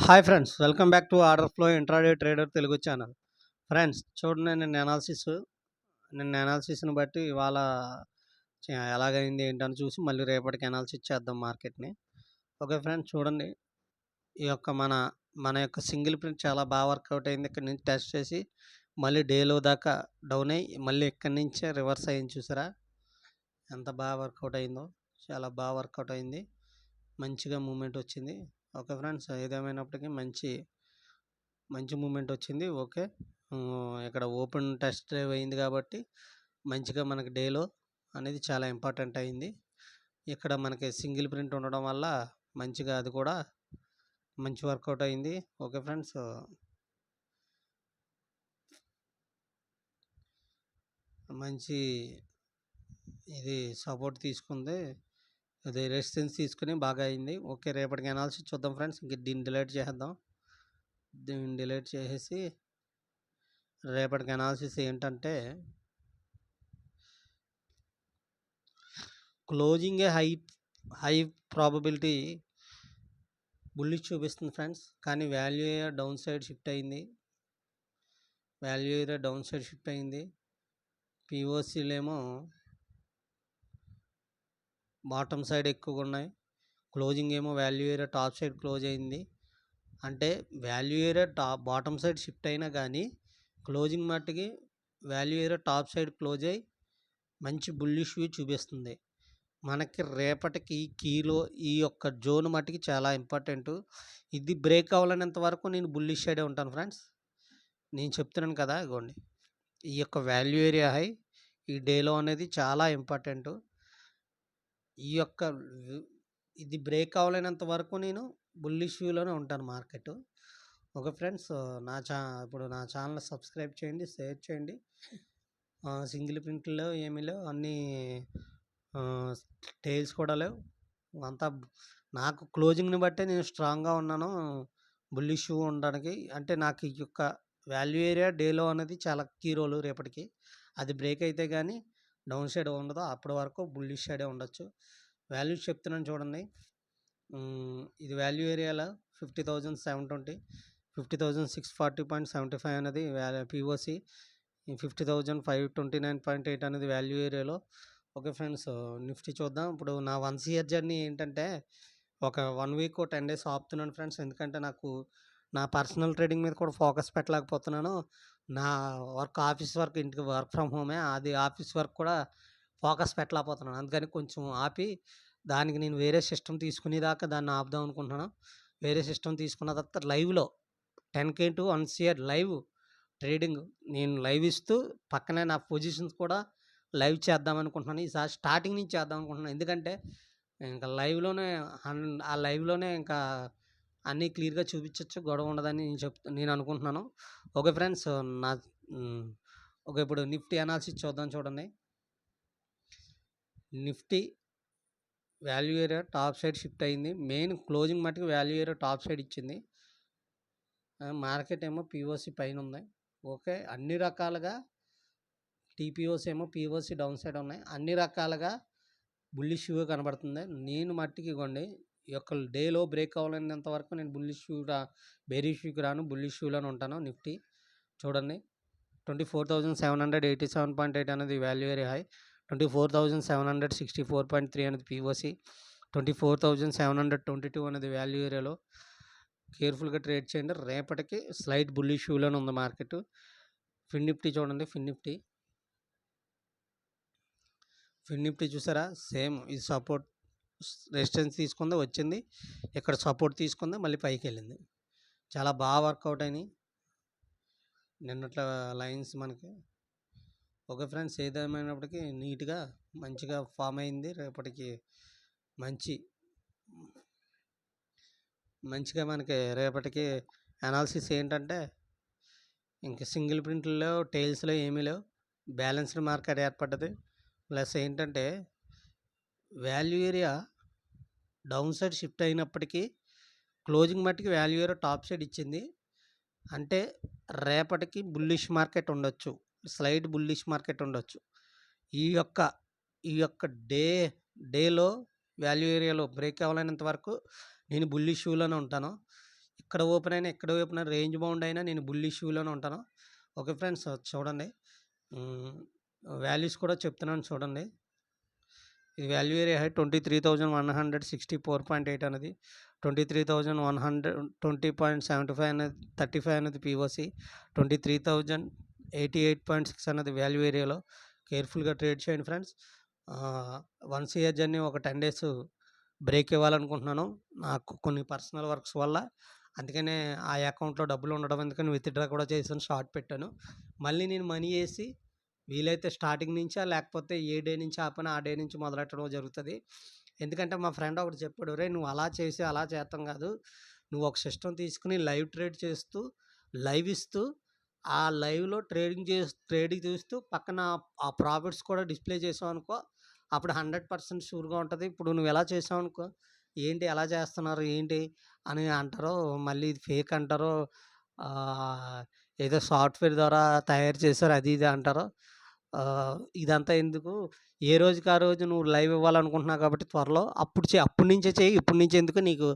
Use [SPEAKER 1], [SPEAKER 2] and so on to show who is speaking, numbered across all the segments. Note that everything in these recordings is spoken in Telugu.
[SPEAKER 1] Hi friends, welcome back to order flow intraday trader Telugu channel. Friends చూడండి, నిన్న అనాలిసిస్ని బట్టి ఇవాళ ఎలాగైంది ఏంటని చూసి మళ్ళీ రేపటికి అనాలిసిస్ చేద్దాం మార్కెట్ని. ఓకే ఫ్రెండ్స్, చూడండి, ఈ యొక్క మన మన యొక్క సింగిల్ ప్రింట్ చాలా బాగా వర్కౌట్ అయింది. ఇక్కడ నుంచి టెస్ట్ చేసి మళ్ళీ డేలో దాకా డౌన్ అయ్యి మళ్ళీ ఇక్కడి నుంచే రివర్స్ అయ్యింది. చూసారా ఎంత బాగా వర్కౌట్ అయిందో? చాలా బాగా వర్కౌట్ అయింది, మంచిగా మూమెంట్ వచ్చింది. ఓకే ఫ్రెండ్స్, ఏదేమైనప్పటికీ మంచి మంచి మూమెంట్ వచ్చింది. ఓకే, ఇక్కడ ఓపెన్ టెస్ట్ డ్రైవ్ అయింది కాబట్టి మంచిగా మనకి డేలో అనేది చాలా ఇంపార్టెంట్ అయింది. ఇక్కడ మనకి సింగిల్ ప్రింట్ ఉండడం వల్ల మంచిగా అది కూడా మంచి వర్కౌట్ అయింది. ఓకే ఫ్రెండ్స్, మంచి ఇది సపోర్ట్ తీసుకుంది, అది రెసిస్టెన్స్ తీసుకుని బాగా అయింది. ఓకే, రేపటికి అనాలిసిస్ చూద్దాం ఫ్రెండ్స్. ఇంక దీన్ని డిలీట్ చేద్దాం. దీన్ని డిలీట్ చేసేసి రేపటికి అనాలిసిస్ ఏంటంటే క్లోజింగే హై ప్రాబబిలిటీ బుల్లిష్ చూపిస్తుంది ఫ్రెండ్స్. కానీ value area down side shift అయింది. పిఓసీలేమో బాటమ్ సైడ్ ఎక్కువగా ఉన్నాయి. క్లోజింగ్ ఏమో value area top side close అయింది. అంటే value area bottom side shift అయినా కానీ క్లోజింగ్ మట్టుకి value area top side close అయ్యి మంచి బుల్లిష్ వ్యూ చూపిస్తుంది. మనకి రేపటికి కీలో ఈ యొక్క జోన్ మట్టుకి చాలా ఇంపార్టెంట్. ఇది బ్రేక్ అవ్వలేనంత వరకు నేను బుల్లిష్ సైడే ఉంటాను ఫ్రెండ్స్. నేను చెప్తున్నాను కదా, ఇగోండి, ఈ యొక్క వాల్యూ ఏరియా హై ఈ డేలో అనేది చాలా ఇంపార్టెంట్. ఈ యొక్క ఇది బ్రేక్ అవ్వలేనంత వరకు నేను బుల్లిష్ వ్యూలోనే ఉంటాను మార్కెట్. ఓకే ఫ్రెండ్స్, ఇప్పుడు నా ఛానల్ సబ్స్క్రైబ్ చేయండి, షేర్ చేయండి. సింగిల్ ప్రింట్లో ఏమీ లేవు, అన్నీ టైల్స్ కూడా లేవు. అంతా నాకు క్లోజింగ్ని బట్టే నేను స్ట్రాంగ్గా ఉన్నాను బుల్లిష్ వ్యూ ఉండడానికి. అంటే నాకు ఈ యొక్క వాల్యూ ఏరియా డేలో అనేది చాలా కీ రోల్. రేపటికి అది బ్రేక్ అయితే కానీ డౌన్ సైడ్ ఉండదు, అప్పటి వరకు బుల్లిష్ సైడే ఉండొచ్చు. వాల్యూస్ చెప్తున్నాను చూడండి. ఇది వాల్యూ ఏరియాలో 50,720, 50,640.75 అనేది పిఓసి, 50,529.8 అనేది వాల్యూ ఏరియాలో. ఓకే ఫ్రెండ్స్, నిఫ్టీ చూద్దాం. ఇప్పుడు నా 1 ఇయర్ జర్నీ ఏంటంటే ఒక 1 వీక్ 10 డేస్ ఆపుతున్నాను ఫ్రెండ్స్. ఎందుకంటే నాకు నా పర్సనల్ ట్రేడింగ్ మీద కూడా ఫోకస్ పెట్టలేకపోతున్నాను. నా ఆఫీస్ వర్క్, ఇంటికి వర్క్ ఫ్రమ్ హోమే, అది ఆఫీస్ వర్క్ కూడా ఫోకస్ పెట్టలేకపోతున్నాను. అందుకని కొంచెం ఆపి దానికి నేను వేరే సిస్టమ్ తీసుకునేదాకా దాన్ని ఆపుదాం అనుకుంటున్నాను. వేరే సిస్టమ్ తీసుకున్న తర్వాత లైవ్లో 10K to 1 year live trading నేను లైవ్ ఇస్తూ పక్కనే నా పొజిషన్స్ కూడా లైవ్ చేద్దాం అనుకుంటున్నాను. ఈసారి స్టార్టింగ్ నుంచి చేద్దాం అనుకుంటున్నాను. ఎందుకంటే ఇంకా ఆ లైవ్లోనే ఇంకా అన్నీ క్లియర్గా చూపించవచ్చు, గొడవ ఉండదని నేను అనుకుంటున్నాను. ఓకే ఫ్రెండ్స్, ఓకే, ఇప్పుడు నిఫ్టీ అనాలిసిస్ చూద్దాం. చూడండి, Nifty value area top side shift అయింది. మెయిన్ క్లోజింగ్ మట్టుకు వాల్యూ ఏరియా టాప్ సైడ్ ఇచ్చింది. మార్కెట్ ఏమో పిఓసి పైన ఉంది. ఓకే, అన్ని రకాలుగా టీపీఓసి ఏమో పిఓసి డౌన్ సైడ్ ఉన్నాయి. అన్ని రకాలుగా బుల్లిష్ వ్యూ కనబడుతుంది. నేను మట్టికి ఇవ్వండి, ఈ యొక్క డేలో బ్రేక్ అవ్వలేనంత వరకు నేను బేరిష్ వ్యూకి రాను, బుల్లిష్ వ్యూలోనే ఉంటాను. నిఫ్టీ చూడండి, 24,787.8 అనేది వాల్యూ ఏరియా హై, 24,764.3 అనేది పిఓసి, 24,722 అనేది వాల్యూ ఏరియాలో. కేర్ఫుల్గా ట్రేడ్ చేయండి. రేపటికి స్లైట్ బుల్లిష్ వ్యూలోనే ఉంది మార్కెట్. ఫిన్ నిఫ్టీ చూడండి, ఫిన్ నిఫ్టీ చూసారా, సేమ్ ఇది సపోర్ట్ రెసిస్టెన్స్ తీసుకుంది, వచ్చింది, ఇక్కడ సపోర్ట్ తీసుకుంది, మళ్ళీ పైకి వెళ్ళింది. చాలా బాగా వర్కౌట్ అయినాయి నిన్నట్ల లైన్స్ మనకి. ఓకే ఫ్రెండ్స్, ఏదేమైనప్పటికీ నీట్గా మంచిగా ఫామ్ అయింది. రేపటికి మంచిగా మనకి రేపటికి అనాలిసిస్ ఏంటంటే ఇంక సింగిల్ ప్రింట్లో టైల్స్లో ఏమీ లేవు, బ్యాలెన్స్డ్ మార్కెట్ ఏర్పడ్డది. ప్లస్ ఏంటంటే value area down side shift అయినప్పటికీ క్లోజింగ్ మట్టుకి వాల్యూ ఏరియా టాప్ సైడ్ ఇచ్చింది. అంటే రేపటికి బుల్లిష్ మార్కెట్ ఉండొచ్చు, స్లైడ్ బుల్లిష్ మార్కెట్ ఉండొచ్చు. ఈ యొక్క డేలో వాల్యూ ఏరియాలో బ్రేక్ అవ్వలేనంత వరకు నేను బుల్లిష్ వ్యూలోనే ఉంటాను. ఇక్కడ ఓపెన్ అయినా, ఇక్కడ ఓపెన్ అయినా, రేంజ్ బౌండ్ అయినా నేను బుల్ ఇష్యూలోనే ఉంటాను. ఓకే ఫ్రెండ్స్, చూడండి. హ్మ్. వాల్యూస్ కూడా చెప్తున్నాను చూడండి. ఇది వాల్యూ ఏరియా హై 23,164.8 అనేది, 23,120.75 అనేది, 35 అనేది పీఓసి, 23,088.6 అనేది వాల్యూ ఏరియాలో. కేర్ఫుల్గా ట్రేడ్ చేయండి ఫ్రెండ్స్. 1 CR జర్నీ ఒక 10 డేస్ బ్రేక్ ఇవ్వాలనుకుంటున్నాను నాకు కొన్ని పర్సనల్ వర్క్స్ వల్ల. అందుకనే ఆ అకౌంట్లో డబ్బులు ఉండడం ఎందుకని విత్‌డ్రా కూడా చేశాను, షార్ట్ పెట్టాను. మళ్ళీ నేను మనీ ఏసి వీలైతే స్టార్టింగ్ నుంచా, లేకపోతే ఏ డే నుంచి ఆపానో ఆ డే నుంచి మొదలెట్టడం జరుగుతది. ఎందుకంటే మా ఫ్రెండ్ ఒకడు చెప్పాడు, "ఒరేయ్! నువ్వు అలా చేసి అలా చేత్తం కాదు. నువ్వు ఒక సిస్టమ్ తీసుకొని లైవ్ ట్రేడ్ చేస్తూ, లైవ్ ఇస్తూ, ఆ లైవ్‌లో ట్రేడింగ్ చూస్తూ పక్కన ఆ ప్రాఫిట్స్ కూడా డిస్‌ప్లే చేసావనుకో, అప్పుడు 100% షూర్‌గా ఉంటది. ఇప్పుడు నువ్వు ఇలా చేసావనుకో, ఏంటి ఎలా చేస్తున్నారు ఏంటి అని అంటారు. మళ్ళీ ఇది ఫేక్ అంటారు. ఆహ్, ఏదో సాఫ్ట్‌వేర్ ద్వారా తయారు చేశారు అది ఇది అంటారు. ఇదంతా ఎందుకు? ఏ రోజుకి ఆ రోజు నువ్వు లైవ్ ఇవ్వాలనుకుంటున్నావు కాబట్టి త్వరలో అప్పటి నుంచే చెయ్యి. ఇప్పటి నుంచి ఎందుకు నీకు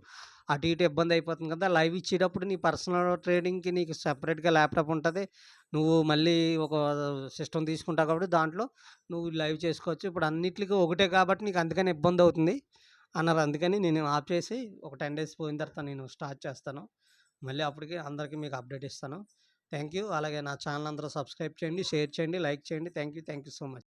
[SPEAKER 1] అటు ఇటు ఇబ్బంది అయిపోతుంది కదా! లైవ్ ఇచ్చేటప్పుడు నీ పర్సనల్ ట్రేడింగ్‌కి నీకు సెపరేట్‌గా ల్యాప్‌టాప్ ఉంటది. నువ్వు మళ్ళీ ఒక సిస్టమ్ తీసుకుంటావు కాబట్టి దాంట్లో నువ్వు లైవ్ చేసుకోవచ్చు. ఇప్పుడు అన్నిట్లికి ఒకటే కాబట్టి నీకు అందుకని ఇబ్బందవుతుంది అన్నారు. అందుకని నేను ఆపేసి ఒక 10 డేస్ పోయిన తర్వాత నేను స్టార్ట్ చేస్తాను. మళ్ళీ అప్పటికి అందరికి మీకు అప్డేట్ ఇస్తాను. Thank you. అలాగే నా ఛానెల్ అందరూ సబ్స్క్రైబ్ చేయండి, షేర్ చేయండి, లైక్ చేయండి. Thank you so much.